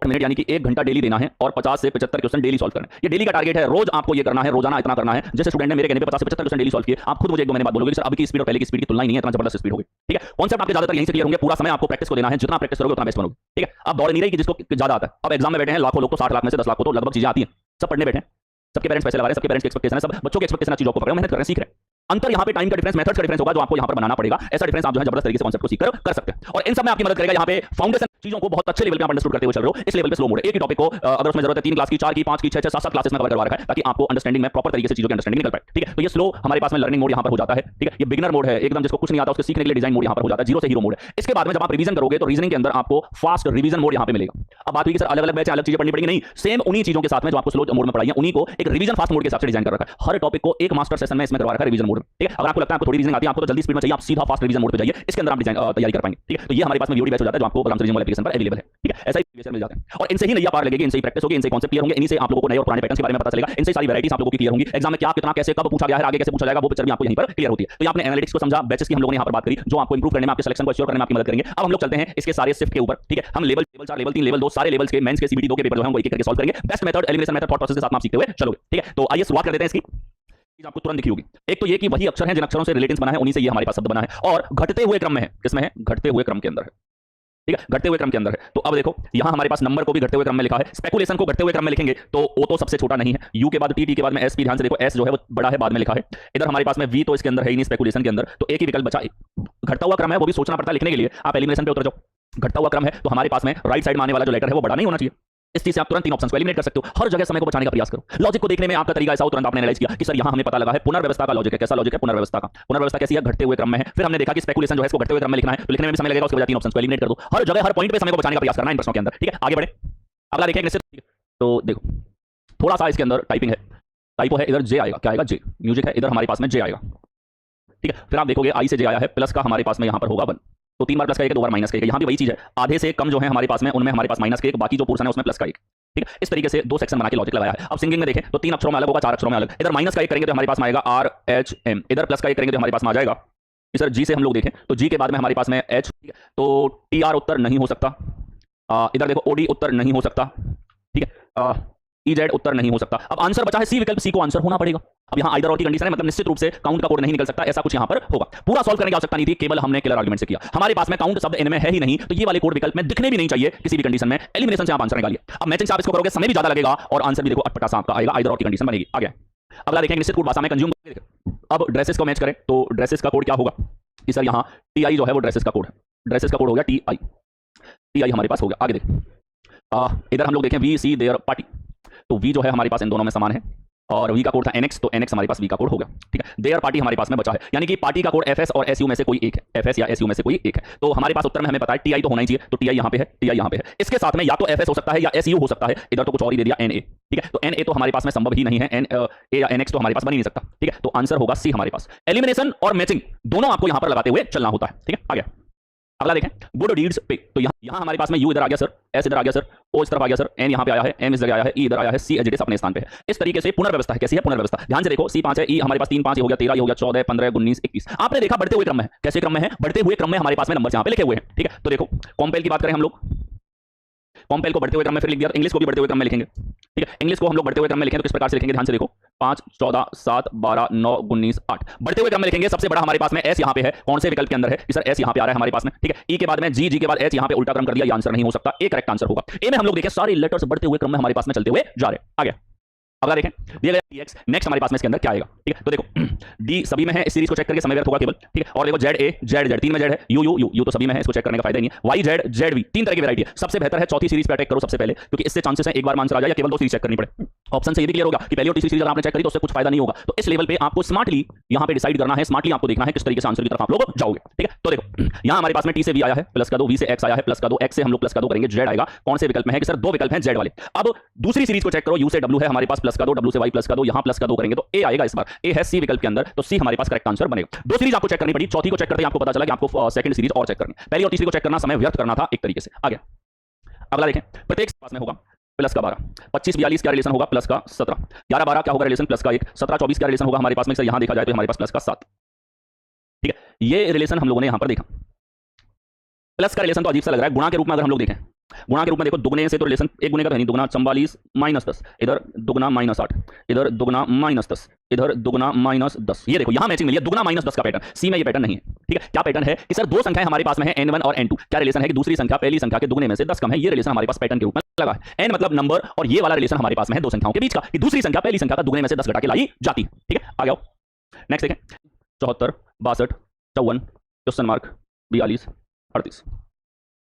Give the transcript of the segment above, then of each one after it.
Minute यानी कि 1 घंटा डेली देना है और 50 से 75 क्वेश्चन डेली सॉल्व करना है। ये डेली का टारगेट है, रोज आपको ये करना है, रोजाना इतना करना है। जैसे स्टूडेंट ने मेरे कहने पे 50 से 75 क्वेश्चन डेली सॉल्व किए, आप खुद मुझे 1-2 महीने बाद बोलोगे सर अभी की स्पीड और पहले की स्पीड की तुलना ही नहीं है, इतना जबरदस्त स्पीड होगी। ठीक है, कॉन्सेप्ट आपके ज्यादातर यहीं से क्लियर होंगे। पूरा समय आपको प्रैक्टिस को देना है, जितना प्रैक्टिस करोगे उतना बेस्ट बनोगे। ठीक है, अब दौड़ नहीं रही कि जिसको ज्यादा आता है। अब एग्जाम में बैठे हैं लाखों लोग, तो 60 लाख में से 10 लाख को तो लगभग चीजें आती हैं, सब पढ़ने बैठे हैं, सबके पेरेंट्स पैसे लगा रहे हैं, सबके पेरेंट्स की एक्सपेक्टेशन है, सब बच्चों की एक्सपेक्टेशन है, चीजों को पकड़ मेहनत कर रहे हैं, सीख रहे हैं। अंतर यहाँ पे टाइम का डिफरेंस, मेथड्स का डिफरेंस होगा जो आपको यहाँ पर बनाना पड़ेगा। ऐसा डिफरेंस आप जो है जबरदस्त तरीके से कॉन्सेप्ट को सीख कर सकते हैं और इन सब में आपकी मदद करेगा। यहाँ पे फाउंडेशन चीजों को बहुत अच्छे लेवल पे आप अंडरस्टूड करते हुए चल रहे हो। इस लेवल पे स्लो मोड है, एक ही टॉपिक को अगर उसमें जरूरत है 3 क्लास की, 4 की, 5 की, 6, 7 क्लासेस में कवर करवा रखा है ताकि आपको अंडरस्टैंडिंग में प्रॉपर तरीके से चीजों की अंडरस्टैंडिंग निकल पाए। ठीक है, तो ये स्लो हमारे पास में लर्निंग मोड यहाँ पर हो जाता है। ठीक है, ये बिगिनर मोड है, एकदम जिसको कुछ नहीं आता उसके सीखने के लिए डिजाइन मोड यहाँ पर हो जाता है, जीरो से हीरो मोड है। इसके बाद में जब आप रिवीजन करोगे तो रीजनिंग के अंदर आपको फास्ट रिवीजन मोड यहाँ पे मिलेगा। अब बात हुई कि सर अलग अलग बैच अलग चीजें पढ़नी पड़ेगी, नहीं, सेम उन्हीं चीजों के साथ में जो आपको स्लो मोड में पढ़ाई है उन्हीं को एक रिवीजन फास्ट मोड के हिसाब से डिजाइन कर रखा है। हर टॉपिक को एक मास्टर सेशन में इसमें करवा रखा है रिवीजन मोड में। ठीक है, अगर आपको लगता है आपको थोड़ी रीजनिंग आती है, आपको तो जल्दी स्पीड में चाहिए, आप सीधा फास्ट रिवीजन मोड पे जाइए, इसके अंदर आप डिजाइन तैयारी कर पाएंगे। ठीक है, तो ये हमारे पास में वीडियो बैच हो जाता है जो आपको रीजनिंग वाले एप्लीकेशन पर अवेलेबल है। ठीक है, ऐसा ही मिल जाता है और इनसे ही नैया पार लगेगी, इनसे ही प्रैक्टिस होगी, इनसे कॉन्सेप्ट क्लियर होंगे, इन्हीं से आप लोगों को नए और पुराने पैटर्न्स के बारे में पता चलेगा, इनसे सारी वैरायटीज आप लोगों की क्लियर होंगी। एग्जाम में क्या कितना कैसे कब पूछा गया है, आगे कैसे पूछा जाएगा, वो पिक्चर भी आपको यहीं पर क्लियर होती है। तो आपने एनालिटिक्स को समझा, बैचेस की हम लोगों ने यहाँ पर बात करी जो आपको इंप्रूव करने में, आपके सिलेक्शन को एश्योर करने में आपकी मदद करेंगे। अब हम लोग चलते हैं इसके सारे शिफ्ट के ऊपर। ठीक है, हम लेवल 4, लेवल 3, लेवल 2 सारे लेवल्स के मेंस के सीबीटी 2 के पेपर जो है हम एक एक करके सॉल्व करेंगे। Best method, elimination method, thought process के साथ आप सीखते हुए चलोगे। ठीक है, तो आइए शुरुआत कर देते हैं इसकी। चीज आपको तुरंत दिखी होगी, एक तो ये कि वही अक्षर हैं जिन अक्षरों से रिलेटेंस बना है, उन्हीं से ये हमारे पास शब्द बना है और घटते हुए क्रम में है। किसमें है? घटते हुए क्रम के अंदर है। ठीक है, घटते हुए क्रम के अंदर है। तो अब देखो यहां हमारे पास नंबर को भी घटते हुए क्रम में लिखा है, स्पेकुलेशन को घटते हुए क्रम में लिखेंगे तो ओ तो सबसे छोटा नहीं है, यू के बाद टी, टी के बाद में एस, पी, ध्यान से देखो एस जो है वो बड़ा है, बाद में लिखा है। इधर हमारे पास में वी तो इसके अंदर है ही नहीं स्पेकुलेशन के अंदर, तो एक ही विकल्प बचा, घटता हुआ क्रम है, वो भी सोचना पड़ता है लिखने के लिए। आप एलिमिनेशन पे उतर जाओ, घटता हुआ क्रम है तो हमारे पास में राइट साइड में आने वाला जो लेटर है वो बड़ा नहीं होना चाहिए। इस चीज से आप तुरंत 3 ऑप्शंस को एलिमिनेट कर सकते हो। हर जगह समय को बचाने का प्रयास करो। लॉजिक को देखने में आपका तरीका ऐसा हो, तुरंत आपने एनालाइज किया कि सर यहां हमें पता लगा है पुनर्व्यवस्था का लॉजिक है। कैसा लॉजिक है? पुनर्व्यवस्था का। पुनर्व्यवस्था कैसी है? घटते हुए क्रम में है। फिर हमने देखा कि स्पेकुलेशन जो है इसको घटते हुए क्रम में लिखना है, तो लिखने में भी समय लगेगा, उसके बजाय 3 ऑप्शंस को एलिमिनेट कर दो। हर जगह हर पॉइंट पे समय को बचाने का प्रयास करना है इन प्रश्नों के अंदर। ठीक है, आगे बढ़े, अगला देखें निश्चित। तो देखो थोड़ा सा इसके अंदर टाइपिंग है, टाइपो है, इधर जे आएगा, क्या आएगा? जे। म्यूजिक है, इधर हमारे पास में जे आएगा। ठीक है, फिर आप देखोगे आई से जे आया है, प्लस का हमारे पास में यहां पर होगा 1, तो 3 बार प्लस का 1 2 बार माइनस का 1। यहां भी वही चीज है, आधे से कम जो है हमारे पास में उनमें हमारे पास माइनस का 1, बाकी जो पोर्शन है उसमें प्लस का 1। ठीक है, इस तरीके से 2 सेक्शन बना के लॉजिक लगाया है। अब सिंगिंग में देखें तो 3 अक्षरों में अलग होगा, 4 अक्षरों में अलग। इधर माइनस का 1 करेंगे तो हमारे पास में आएगा आर एच एम, इधर प्लस का 1 करेंगे तो हमारे पास में आ जाएगा। सर जी से हम लोग देखें तो जी के बाद में हमारे पास में एच, तो टी आर उत्तर नहीं हो सकता। इधर देखो ओडी उत्तर नहीं हो सकता। ठीक है, ई जेड उत्तर नहीं हो सकता। अब आंसर बचा है सी विकल्प, सी को आंसर होना पड़ेगा। अब यहाँ आइदर और की कंडीशन है, मतलब निश्चित रूप से काउंट का कोड नहीं निकल सकता, ऐसा कुछ यहाँ पर होगा। पूरा सॉल्व करने की आवश्यकता नहीं थी, केवल हमने किलर आर्गुमेंट से किया। हमारे पास में काउंट शब्द इनमें है ही नहीं, तो ये वाले कोड विकल्प में दिखने भी नहीं चाहिए किसी भी कंडीशन में। एलिमिनेशन से आप आंसर निकालिए। अब मैचिंग से आप इसको करोगे, समय भी ज्यादा लगेगा और आंसर भी देखो अटपटा सा आपका आएगा, आइदर और की कंडीशन बनेगी। आगे अगला देखेंगे निश्चित कोड भाषा में कंज्यूम। अब ड्रेसेस को मैच करें तो ड्रेसेस का कोड क्या होगा कि सर यहाँ टी आई जो है वो ड्रेसेस का कोड है, ड्रेसेस का कोड हो गया टी आई, टी आई हमारे पास हो गया। आगे देखें, इधर हम लोग देखें वी सी देयर पार्टी, तो वी जो है हमारे पास इन दोनों में समान है और वी का कोड था एनएक्स, तो एनएक्स हमारे पास वी का कोड होगा। ठीक है, देयर पार्टी हमारे पास में बचा है, यानी कि पार्टी का कोड एफएस और एसयू में से कोई एक है, एफएस या एसयू में से कोई एक है। तो हमारे पास उत्तर में हमें पता है टीआई तो होना ही चाहिए, तो टीआई यहाँ पे है, टीआई यहाँ पे है। इसके साथ में या तो एफएस हो सकता है या एसयू हो सकता है, इधर तो कुछ और ही दे दिया एनए। ठीक है, तो एनए तो हमारे पास में संभव ही नहीं है, एन ए या एनएक्स तो हमारे पास बन ही नहीं सकता। ठीक है, तो आंसर होगा सी हमारे पास। एलिमिनेशन और मैचिंग दोनों आपको यहाँ पर लगाते हुए चलना होता है। ठीक है, आगे अगला देखें गुड डीड्स पे, तो यहाँ हमारे पास में यू इधर आ गया सर, एस इधर आ गया सर, ओ इस तरफ आ गया सर, एन यहाँ पे आया है, एम इस जगह आया है, ई इधर आया है, सी एच अपने स्थान पे है। इस तरीके से पुनर्व्यवस्था है। कैसी है पुनर्व्यवस्था? ध्यान से देखो, सी 5 है, ई हमारे पास 3 5 हो गया, 13 हो गया, 14 15 19 21। आपने देखा बढ़ते हुए क्रम में है। कैसे क्रम में है? बढ़ते हुए क्रम में हमारे पास में नंबर यहाँ पे लिखे हुए हैं। ठीक है, तो देखो कॉम्पेल की बात करें हम लोग, कॉम्पेल को बढ़ते हुए क्रम में फिर लिख दिया। इंग्लिश को भी बढ़ते हुए क्रम में लिखेंगे। ठीक है, इंग्लिश को हम लोग बढ़ते हुए क्रम में लिखेंगे तो किस प्रकार से लिखेंगे? ध्यान से देखो, 5 14 7 12 9 19 8 बढ़ते हुए क्रम में लिखेंगे। सबसे बड़ा हमारे पास में एस यहाँ पे है, कौन से विकल्प के अंदर है कि सर एस यहाँ पे आ रहा है हमारे पास में। ठीक है, ई के बाद में जी, जी के बाद एच, यहाँ पे उल्टा क्रम कर दिया, ये आंसर नहीं हो सकता, एक करेक्ट आंसर होगा। ए में हम लोग देखें सारे लेटर्स बढ़ते हुए क्रम में हमारे पास में चलते हुए जा रहे हैं। आगे अगला देखें, दिया गया dx, नेक्स्ट हमारे पास में इसके अंदर क्या आएगा? ठीक है, तो देखो डी सभी में है, इस सीरीज को चेक करके समय व्यर्थ होगा केवल। ठीक है, और देखो जेड ए जेड जेड 3 में जेड है, यू यू यू यू तो सभी में है, इसको चेक करने का फायदा नहीं है। वाई जेड जेड वी 3 तरह की वैरायटी है। सबसे बेहतर है चौथी सीरीज पे अटैक करो सबसे पहले, क्योंकि इससे चांसेस है एक बार आंसर आ जाए या केवल 2 सीरीज चेक करनी पड़े। ऑप्शन से ये भी क्लियर होगा कि पहली और तीसरी सीरीज अगर आपने चेक करी तो उससे कुछ फायदा नहीं होगा। तो इस लेवल पे आपको स्मार्टली यहाँ पे डिसाइड करना है, स्मार्टली आपको देखना है किस तरीके से आंसर की तरफ आप लोग जाओगे। ठीक है, तो देखो यहाँ हमारे पास में टी से वी आया है, प्लस का 2, वी से एक्स आया है, प्लस का 2, एक्स से हम लोग प्लस का 2 करेंगे, जेड आएगा। कौन से विकल्प में है कि सर 2 विकल्प हैं जेड वाले। अब दूसरी सीरीज को चेक करो, यू से डब्ल्यू है हमारे पास प्लस का 2, डब्ल्यू से वाई प्लस का 2, यहाँ प्लस का 2 करेंगे तो ए आएगा। इस बार ए है सी विकल्प के अंदर, तो सी हमारे पास करेक्ट आंसर बनेगा। 2 सीरीज आपको चेक करनी पड़ी, चौथी को चेक करते ही आपको पता चला कि आपको सेकंड सीरीज और चेक करनी है। पहली और तीसरी को चेक करना समय व्यर्थ करना था एक तरीके से। आगे अगला देखें, प्रत्येक पास में होगा प्लस का 12, 25 42 क्या रिलेशन होगा? प्लस का 17, 11 12 क्या होगा रिलेशन? प्लस का 1, 17 24 क्या रिलेशन होगा हमारे पास में? सर यहाँ देखा जाए तो हमारे पास प्लस का 7। ठीक है, ये रिलेशन हम लोगों ने यहाँ पर देखा। प्लस का रिलेशन तो अजीब सा लग रहा है, गुणा के रूप में अगर हम लोग देखें गुणा के रूप में देखो, दुगने से तो रिलेशन एक गुने का तो है नहीं, दुगना 44 -10, इधर दुगना -8, इधर दुगना -10, इधर दुगना -10। ये देखो यहाँ मैचिंग मिली है, दुगना -10 का पैटर्न। सी में ये पैटर्न नहीं है। ठीक है, क्या पैटर्न है कि सर दो संख्याएं हमारे पास में है n1 और n2, क्या रिलेशन है कि दूसरी संख्या पहली संख्या के दुगने में से 10 कम है। ये रिलेशन हमारे पास पैटर्न के रूप में लगा है। n मतलब नंबर, और ये वाला रिलेशन हमारे पास में है दो संख्याओं के बीच का, कि दूसरी संख्या पहली संख्या का दुगने में से 10 घटा के लाई जाती। ठीक है, आ जाओ नेक्स्ट देखें। 74, 62, 54, क्वेश्चन मार्क 42, 38।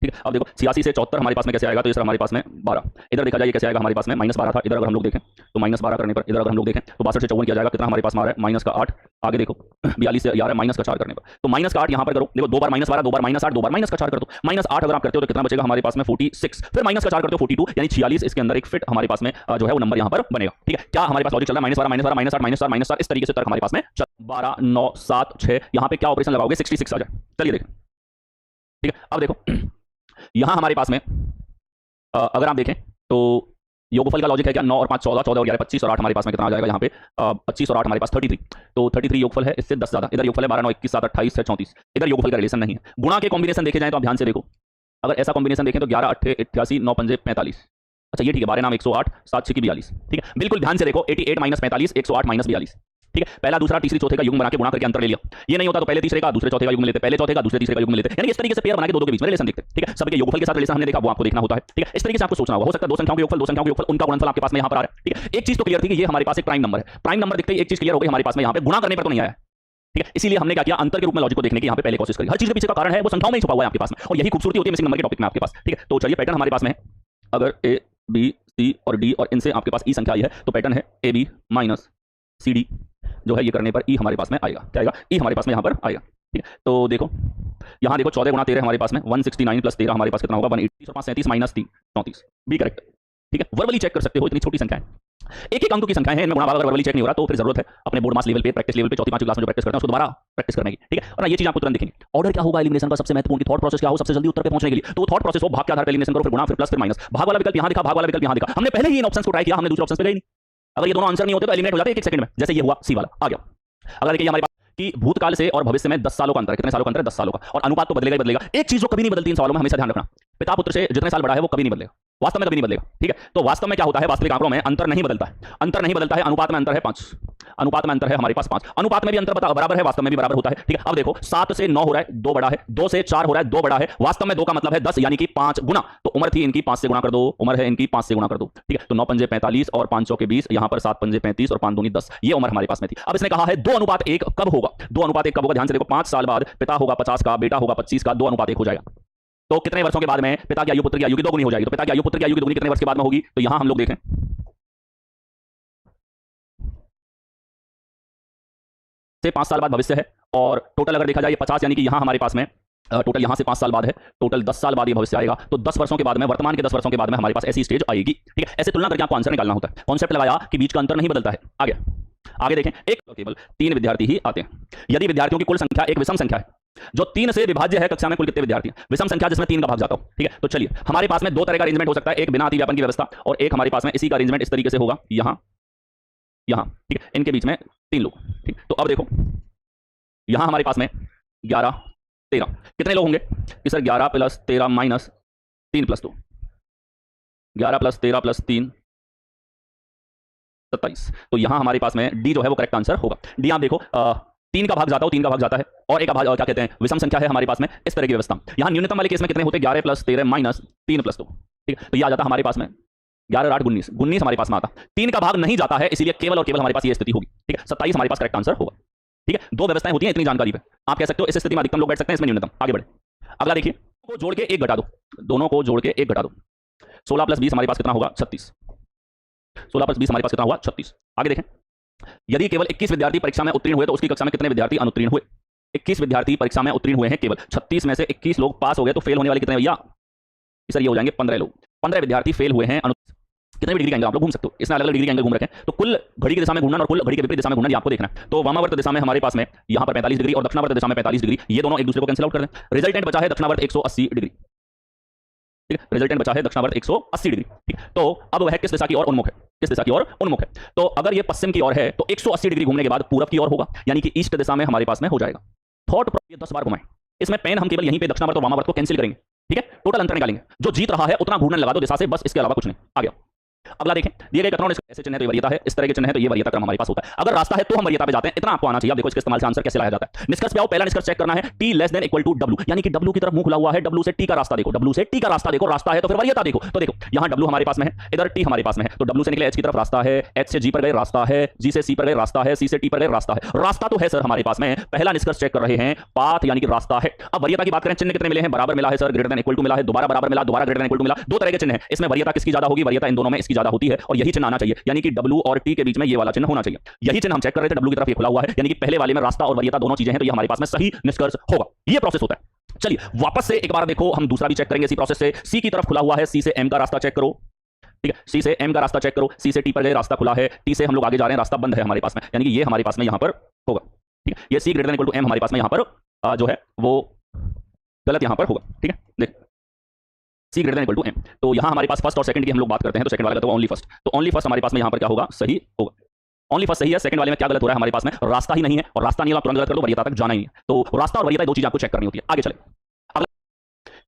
ठीक है, अब देखो 86 से 74 हमारे पास में कैसे आएगा, तो इस तरह हमारे पास में 12। इधर देखा जाए ये कैसे आएगा, हमारे पास में -12 था, इधर अगर हम लोग देखें तो -12 करने पर, इधर अगर हम लोग देखें तो 62 से 54 किया जाएगा, कितना हमारे पास में आ रहा है -8। आगे देखो 42 से आ रहा है -4 करने पर, तो -8 यहाँ पर करो, देखो 2 बार -12, 2 बार -8, 2 बार -4 कर दो। -8 अगर आप करते हो तो कितना बचेगा हमारे पास में 46, फिर -4 करते हो 42, यानी 46। इसके अंदर एक फिट हमारे पास में जो है वो नंबर यहाँ पर बनेगा। ठीक है, क्या हमारे पास लॉजिक चल रहा है, -12, -12, -8, -4, -4, इस तरीके से तर्क हमारे पास में 12, 9, 7, 6, यहाँ पे क्या ऑपरेशन लगाओगे, 66 आ जाए। चलिए देखें। ठीक है, अब देखो यहां हमारे पास में अगर आप देखें तो योगफल का लॉजिक है क्या, 9 और 5 14, 14 और 11 25, और 8 हमारे पास में कितना आ जाएगा यहाँ पे 25 और 8 हमारे पास 33, तो 33 योगफल है, इससे 10 ज्यादा। इधर योगफल है 12, 9, 21, 7, 28 से 34। इधर योगफल का रिलेशन नहीं है। गुणा के कॉम्बिनेशन देखे जाए तो आप ध्यान से देखो, अगर ऐसा कॉम्बिनेशन देखें तो 11 8 88, 9 5 45। अच्छा ये ठीक है, 12 नाम 108, 7 6 42। ठीक है, बिल्कुल ध्यान से देखो, 88 - 45, 108 - 42। ठीक है, पहला दूसरा तीसरी चौथे का युग्म बना के गुणा करके अंतर ले लिया। ये नहीं होता तो पहले तीसरे का दूसरे चौथे का युग्म लेते, पहले चौथे का दूसरे तीसरे का युग्म लेते, यानी इस तरीके से पेयर बना के दो के बीच में रिलेशन देखते। ठीक है, सबके योगफल के साथ रिलेशन हमने देखा, वो आपको देखना होता है। ठीक है, इस तरीके से आपको सोचना होगा। हो सकता है दो संख्याओं के योगफल, दो संख्याओं के योगफल, उनका गुणनफल आपके पास में यहाँ पर आ रहा है। ठीक है, एक चीज तो क्लियर थी कि ये हमारे पास एक प्राइम नंबर है। प्राइम नंबर दिखते ही एक चीज क्लियर हो गई हमारे पास में, यहाँ पे गुणा करने पर तो नहीं आया। ठीक है, इसीलिए हमने क्या किया, अंतर के रूप में लॉजिक को देखने की यहाँ पे पहले कोशिश करी। हर चीज के पीछे का कारण है वो संख्याओं में ही छुपा हुआ है आपके पास में, और यही खूबसूरती होती है मिसिंग नंबर के टॉपिक में आपके पास। ठीक है, तो चलिए पैटर्न हमारे पास में है, अगर ए बी सी और डी और इनसे आपके पास ई संख्या आई है, तो पैटर्न है A B minus C D, जो है ये करने पर ई हमारे पास में आएगा। क्या आएगा, ई हमारे पास में यहाँ पर आएगा। ठीक है, तो देखो यहाँ देखो 14 × 13 हमारे पास में 169 + 13 हमारे पास कितना होगा 180, और 5 37 - 3 34। B correct. ठीक है, वर्बली चेक कर सकते हो, इतनी छोटी संख्या है, एक एक अंक की संख्या है, इनमें गुणा भाग अगर वर्बली चेक नहीं हो रहा तो फिर जरूरत है अपने बोर्ड मास लेवल पे, प्रैक्टिस लेवल पे, चौथी पांचवी क्लास में जो प्रैक्टिस करते हैं उसको दोबारा प्रैक्टिस करने की। ठीक है, और ये चीज आपको तुरंत दिखेंगे। ऑर्डर क्या होगा एलिमिनेशन का, सबसे महत्वपूर्ण की थॉट प्रोसेस क्या हो सबसे जल्दी उत्तर पे पहुंचने के लिए, तो थॉट प्रोसेस हो, भाग के आधार पर एलिमिनेशन करो, फिर गुणा, फिर प्लस, फिर माइनस। भाग वाला विकल्प यहाँ दिखा, भाग वाला विकल्प यहाँ दिखा, हमने पहले ही इन ऑप्शंस को ट्राई किया, हमने दूसरे ऑप्शन पे गए नहीं। अगर ये दोनों आंसर नहीं होते तो एलिमिनेट हो जाते एक सेकंड में, जैसे ये हुआ सी वाला आ गया। अगर देखिए हमारे पास कि भूतकाल से और भविष्य में 10 सालों का अंतर है, कितने सालों का अंतर है, 10 सालों का, और अनुपात तो बदलेगा ही बदलेगा। एक चीज जो कभी नहीं बदलती इन सवालों में, हमेशा ध्यान रखना, पिता पुत्र से जितने साल बड़ा है वो कभी नहीं बदलेगा, वास्तव में कभी नहीं बदलेगा। ठीक है, तो वास्तव में क्या होता है, वास्तविक आंकड़ों में अंतर नहीं बदलता है, अंतर नहीं बदलता है। अनुपात में अंतर है 5, अनुपात में अंतर है हमारे पास 5, अनुपात में भी अंतर बराबर है, वास्तव में भी बराबर होता है। ठीक है, अब देखो 7 से 9 हो रहा है 2 बड़ा है, 2 से 4 हो रहा है 2 बड़ा है, वास्तव में 2 का मतलब है 10, यानी कि 5 गुना, तो उम्र थी इनकी 5 से गुणा कर दो, उम्र है इनकी 5 से गुणा कर दो। ठीक है, तो 9 पंजे 45 और 5 चौके 20, यहाँ पर 7 पंजे 35 और 5 दूनी 10, ये उम्र हमारे पास में थी। अब इसने कहा है 2:1 कब होगा, 2:1 कब होगा, ध्यान से देखो, 5 साल बाद पिता होगा 50 का, बेटा होगा 25 का, 2:1 हो जाएगा। तो कितने वर्षों के बाद में पिता की आयु पुत्र की आयु की दोगुनी हो जाएगी, तो पिता की आयु पुत्र की आयु की दोगुनी कितने वर्ष के बाद में होगी, तो यहां हम लोग देखें से 5 साल बाद भविष्य है, और टोटल अगर देखा जाए ये 50, यानी कि यहां हमारे पास में टोटल यहां से 5 साल बाद है, टोटल 10 साल बाद ये भविष्य आएगा, तो 10 वर्षों के बाद में, वर्तमान के 10 वर्षों के बाद में हमारे पास ऐसी स्टेज आएगी। ठीक है, ऐसे तुलना करके आपको आंसर निकालना होता है। कॉन्सेप्ट लगाया कि बीच का अंतर नहीं बदलता है। आगे देखें, एक केवल 3 विद्यार्थी ही आते हैं, यदि विद्यार्थियों की कुल संख्या एक विषम संख्या है जो 3 से विभाज्य है, कक्षा में कुल कितने विद्यार्थी हैं, विषम संख्या जिसमें 3 का भाग जाता हो। ठीक है, तो चलिए हमारे पास में 2 तरह का अरेंजमेंट हो सकता है, एक बिना अतिव्यापन की व्यवस्था, और एक हमारे पास में इसी का अरेंजमेंट इस तरीके से होगा, यहां यहां। ठीक है, इनके बीच में 3 लोग। ठीक, तो अब देखो यहां हमारे पास में 11 13 कितने लोग होंगे कि सर 11 + 13 माइनस 3 + 2, 11 + 13 + 3 27। तो यहां हमारे पास में डी जो है वो करेक्ट आंसर होगा। डी आप देखो 3 का भाग जाता हो, 3 का भाग जाता है, और एक का भाग क्या कहते हैं, विषम संख्या है हमारे पास में, इस तरह की व्यवस्था। यहां न्यूनतम वाले केस में कितने होते हैं, 11 + 13 माइनस 3 + 2। ठीक है, तो ये आ जाता हमारे पास में 11 8 19 19 हमारे पास में आता, 3 का भाग नहीं जाता है, इसलिए केवल और केवल हमारे पास ये स्थिति होगी। ठीक है, 27 हमारे पास करेक्ट आंसर होगा। ठीक है, 2 व्यवस्थाएं होती हैं इतनी जानकारी पे, आप कह सकते हो इस स्थिति में अधिकतम लोग बैठ सकते हैं, इसमें न्यूनतम। आगे बढ़े, अगला देखिए, को जोड़ के 1 घटा दो, दोनों को जोड़ के 1 घटा दो, 16 + 20 हमारे पास कितना होगा 36, 16 + 20 हमारे पास कितना हुआ 36। आगे देखें, यदि केवल 21 विद्यार्थी परीक्षा में उत्तीर्ण हुए तो उसकी कक्षा में कितने विद्यार्थी अनुत्तीर्ण हुए, 21 विद्यार्थी परीक्षा में उत्तीर्ण हुए हैं केवल, 36 में से 21 लोग पास हो गए, तो फेल होने वाले कितने भैया, सर ये हो जाएंगे 15 लोग, 15 विद्यार्थी फेल हुए हैं। कितने भी डिग्री का एंगल आप लोग घूम सकते हो, इसमें अलग अलग डिग्री का एंगल घूम रखे हैं, तो कुल घड़ी की दिशा में घूमना और कुल घड़ी के विपरीत दिशा में घूमना, ये आपको देखना है। तो वामावर्त दिशा में हमारे पास में यहां पर 45 डिग्री और दक्षिणावर्त दिशा में 45 डिग्री, ये दोनों एक दूसरे को कैंसिल आउट कर दें, रिजल्टेंट बचा है दक्षिणावर्त 180 डिग्री। ठीक है, रिजल्टेंट बचा है दक्षिणावर्त 180 डिग्री। ठीक, तो अब वह किस दिशा की ओर उन्मुख है, किस दिशा की ओर उन्मुख है, तो अगर ये पश्चिम की ओर है तो 180 डिग्री घूमने के बाद पूरब की ओर होगा, यानी कि ईस्ट दिशा में हमारे पास में हो जाएगा। थॉट ये 10 बार घुमाएं, इसमें पेन हम केवल यहीं पे दक्षिणावर्त और वामावर्त को कैंसिल करेंगे, ठीक है, टोटल अंतर निकालेंगे, जो जीत रहा है उतना घूर्णन लगा दो दिशा से, बस इसके अलावा कुछ नहीं। आ गया। अगला देखें, दिए गए कथनों ऐसे चिन्ह है तो ये वरीयता है, इस तरह के चिन्ह है तो ये वरीयता क्रम हमारे पास होता है। अगर रास्ता है तो हम वरीयता पे जाते हैं, इतना आपको आना चाहिए। अब देखो इसके इस्तेमाल से आंसर कैसे लाया जाता है। निष्कर्ष पे आओ, पहला निष्कर्ष चेक करना है, t less than equal to w, यानी कि w की तरफ मुंह खुला हुआ है, w से t का रास्ता देखो, w से t का रास्ता देखो, रास्ता है तो फिर वरीयता देखो। तो देखो यहां w हमारे पास में है, इधर t हमारे पास में है, तो w से निकले h की तरफ रास्ता है, h से g पर गए रास्ता है, g से c पर गए रास्ता है, c से t पर गए रास्ता है, रास्ता तो है सर हमारे पास में। पहला निष्कर्ष चेक कर रहे हैं, पाथ यानी कि रास्ता है। अब वरीयता की बात करें, चिन्ह कितने मिले हैं, बराबर मिला है sir, greater than equal to मिला है, दोबारा बराबर मिला, दोबारा ग्रेटर देन इक्वल टू मिला, दो तरह के चिन्ह हैं। इसमें वरीयता किसकी ज्यादा होगी, वरीयता इन दोनों में इसकी ज्यादा होती है, और यही चिन्ह आना चाहिए, यानी कि w और t के बीच में ये वाला चिन्ह होना चाहिए। यही चिन्ह हम चेक कर रहे थे, w की तरफ ये खुला हुआ है, यानी कि पहले वाले में रास्ता और वरीयता दोनों चीजें हैं, तो ये हमारे पास में सही निष्कर्ष होगा। ये प्रोसेस होता है। चलिए वापस से एक बार देखो, हम दूसरा भी चेक करेंगे इसी प्रोसेस से। c की तरफ खुला हुआ है, c से m का रास्ता चेक करो, ठीक है, c से m का रास्ता चेक करो, c से t पर गए रास्ता खुला है, t से हम लोग आगे जा रहे हैं, रास्ता बंद है हमारे पास में, यानी कि ये हमारे पास में यहां पर होगा। ठीक है, ये c greater than equal to m हमारे पास में यहां पर जो है वो गलत यहां पर होगा। ठीक है, देख c greater than equal to m, तो यहां हमारे पास फर्स्ट और सेकंड की हम लोग बात करते हैं, तो सेकंड वाला गलत होगा, ओनली फर्स्ट, तो ओनली फर्स्ट हमारे पास में यहां पर क्या होगा, सही होगा। ओनली फर्स्ट सही है, सेकंड वाले में क्या गलत हो रहा है हमारे पास में, रास्ता ही नहीं है, और रास्ता नहीं है तुरंत गलत कर दो, वरीयता तक जाना ही है। तो रास्ता और वरीयता दो चीज आपको चेक करनी होती है। आगे चले,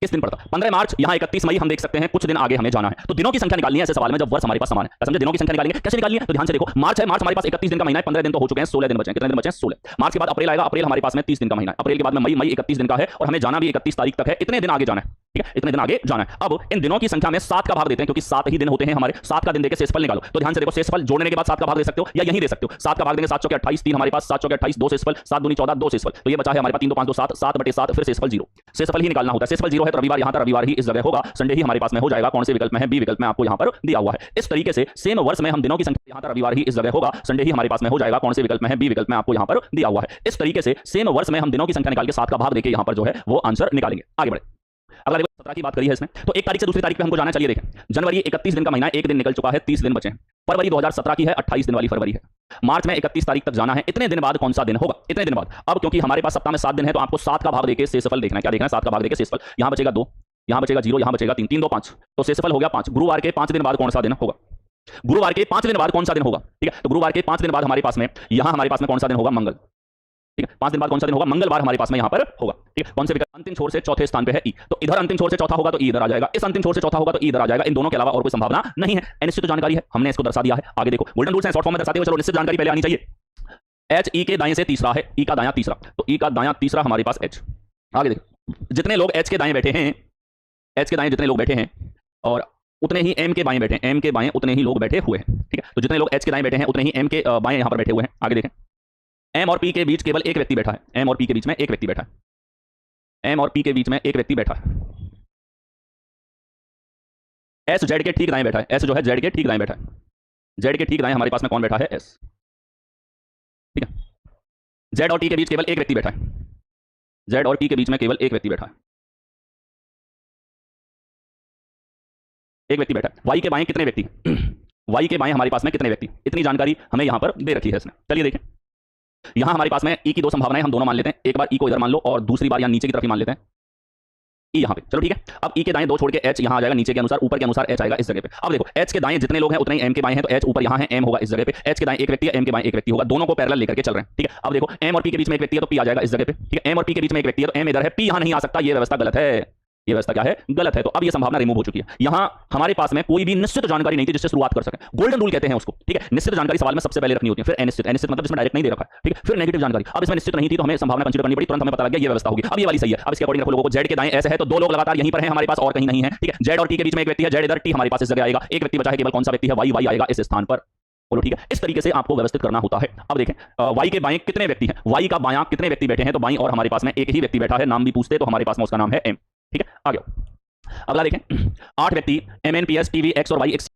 किस दिन पड़ता, 15 मार्च, यहाँ 31 मई, हम देख सकते हैं कुछ दिन आगे हमें जाना है, तो दिनों की संख्या निकालनी है ऐसे सवाल में जब वर्ष हमारे पास समान है। समझे, दिनों की संख्या निकालेंगे, कैसे निकालनी है, तो ध्यान से देखो, मार्च है, मार्च हमारे पास 31 दिन का महीना है, 15 दिन तो हो चुके हैं, 16 दिन बचे हैं, कितने दिन बचे हैं, 16। मार्च के बाद अप्रैल आएगा, अप्रैल हमारे पास में 30 दिन का महीना है, अप्रैल के बाद में मई, मई 31 दिन का है, और हमें जाना भी 31 तारीख तक है, इतने दिन आगे जाना है। ठीक है, इतने दिन आगे जाना है। अब इन दिनों की संख्या में 7 का भाग देते हैं, क्योंकि 7 ही दिन होते हैं हमारे, 7 का दिन देके शेषफल निकालो। तो ध्यान से देखो, शेषफल जोड़ने के बाद 7 का भाग दे सकते हो या यहीं दे सकते हो। 7 का भाग देंगे, 7 चौके 28, 3 हमारे पास, 7 चौके 28, 2 शेषफल, 7 दूनी 14, 2 शेषफल, तो ये बचा है हमारे पास 3 2 5 2 7, 7/7, फिर शेषफल 0, शेषफल ही निकालना होता है। शेषफल 0 है तो रविवार यहाँ था, रविवार ही इस जगह होगा, संडे ही हमारे पास में हो जाएगा। कौन से विकल्प में है, बी विकल्प में आपको यहाँ पर दिया हुआ है। इस तरीके से सेम वर्ष में हम दिनों की संख्या, यहाँ था रविवार ही इस जगह होगा, संडे ही हमारे पास में हो जाएगा। कौन से विकल्प में है, बी विकल्प में आपको यहाँ पर दिया हुआ है। इस तरीके से सेम वर्ष में हम दिनों की संख्या निकाल के 7 का भाग देके यहाँ पर जो है वो आंसर निकालेंगे। आगे बढ़े, अगला देखो 17 की बात करी है इसमें, तो 1 तारीख से दूसरी तारीख पे हमको जाना चाहिए। देखें, जनवरी 31 दिन का महीना है, 1 दिन निकल चुका है, 30 दिन बचे हैं। फरवरी 2017 की है, 28 दिन वाली फरवरी है। मार्च में 31 तारीख तक जाना है, इतने दिन बाद कौन सा दिन होगा, इतने दिन बाद। अब क्योंकि हमारे पास सप्ताह में 7 दिन है, तो आपको 7 का भाग देके शेषफल देखना है। क्या देखना है, 7 का भाग देके शेषफल, यहाँ बचेगा 2, यहाँ बचेगा 0, यहाँ बचेगा 3, 3 2 5, तो शेषफल हो गया 5। गुरुवार के 5 दिन बाद कौन सा दिन होगा, गुरुवार के 5 दिन बाद कौन सा दिन होगा, ठीक है, तो गुरुवार के 5 दिन बाद हमारे पास में, यहाँ हमारे पास में कौन सा दिन होगा, मंगल। ठीक है, 5 दिन बाद कौन सा दिन होगा, मंगलवार हमारे पास में यहाँ पर होगा। ठीक है, कौन से विकल्प, अंतिम छोर से चौथे स्थान पे है ई, तो इधर अंतिम छोर से चौथा होगा तो ई इधर आ जाएगा, इस अंतिम छोर से चौथा होगा तो ई इधर आ जाएगा। इन दोनों के अलावा और कोई संभावना नहीं है। अनिश्चित जानकारी है, हमने इसको दर्शा दिया है। आगे देखो, गोल्डन रूल्स हैं, शॉर्ट फॉर्म में दर्शाते हुए चलो, निश्चित जानकारी पहले आनी चाहिए। एच ई के दाएं से तीसरा है, ई का दायां तीसरा, तो ई का दायां तीसरा हमारे पास एच। आगे देखो, जितने लोग एच के दाएं बैठे हैं, एच के दाएं जितने लोग बैठे हैं, और उतने ही एम के बाएं बैठे हैं, एम के बाएं उतने ही लोग बैठे हुए हैं। ठीक है, तो जितने लोग एच के दाएं बैठे हैं उतने ही एम के बाएं यहाँ पर बैठे हुए हैं। आगे देखें, एम और पी के बीच केवल एक व्यक्ति बैठा है, एम और पी के बीच में एक व्यक्ति बैठा है, एम और पी के बीच में एक व्यक्ति बैठा है। एस जेड के ठीक दाएं बैठा है, एस जो है जेड के ठीक दाएं बैठा है, जेड के ठीक दाएं हमारे पास में कौन बैठा है, एस। ठीक है, जेड और टी के बीच केवल एक व्यक्ति बैठा है, जेड और टी के बीच में केवल एक व्यक्ति बैठा है, एक व्यक्ति बैठा है। वाई के बाएं कितने व्यक्ति, वाई के बाएं हमारे पास में कितने व्यक्ति, इतनी जानकारी हमें यहां पर दे रखी है इसने। चलिए देखें, यहां हमारे पास में ई की दो संभावनाएं, हम दोनों मान लेते हैं। एक बार ई को इधर मान लो और दूसरी बार यहां नीचे की तरफ ही मान लेते हैं, ई यहां पे। चलो ठीक है, अब ई के दाएं 2 छोड़ के एच यहां आ जाएगा, नीचे के अनुसार, ऊपर के अनुसार एच आएगा इस जगह पे। अब देखो, एच के दाएं जितने लोग हैं उतने ही एम के बाएं हैं, तो एच ऊपर यहां है, एम होगा इस जगह पे। एच के दाएं एक व्यक्ति है, एम के बाएं एक व्यक्ति होगा, दोनों को पैरेलल लेकर के चल रहे हैं। ठीक है, अब देखो, एम और पी के बीच में एक व्यक्ति है तो पी आ जाएगा इस जगह पे। ठीक है, एम और पी के बीच में एक व्यक्ति है तो एम इधर है, पी यहां नहीं आ सकता, ये व्यवस्था गलत है, ये व्यवस्था क्या है, गलत है। तो अब ये संभावना रिमूव हो चुकी है। यहां हमारे पास में कोई भी निश्चित जानकारी नहीं थी जिससे शुरुआत कर सके, गोल्डन रूल कहते हैं उसको। ठीक है, निश्चित जानकारी सवाल में सबसे पहले रखनी होती है, फिर अनिश्चित, अनिश्चित मतलब इसमें डायरेक्ट नहीं दे रखा है। ठीक है, फिर नेगेटिव जानकारी। अब इसमें निश्चित नहीं थी तो हमें संभावना कंसीडर करनी पड़ी, तुरंत हमें पता लग गया ये व्यवस्था होगी। अब ये वाली सही है। अब इसके अकॉर्डिंग लोगों को जेड के दाएं ऐसे है तो 2 लोग लगातार यहीं पर हैं हमारे पास, और कहीं नहीं है। ठीक है, जेड और टी के बीच में एक व्यक्ति है, जेड इधर, टी हमारे पास इस जगह आएगा, एक व्यक्ति बचा है केवल, कौन सा व्यक्ति है, वाई, वाई आएगा इस स्थान पर। बोलो ठीक है, इस तरीके से आपको व्यवस्थित करना होता है। अब देखें, वाई के बाएं कितने व्यक्ति हैं, वाई का बायां कितने व्यक्ति बैठे हैं, तो बाईं और हमारे पास में एक ही व्यक्ति बैठा है, नाम भी पूछते तो हमारे पास में उसका नाम है एम। ठीक है, आ गया। अगला देखें, 8 व्यक्ति M N P S TV X और वाई एक्स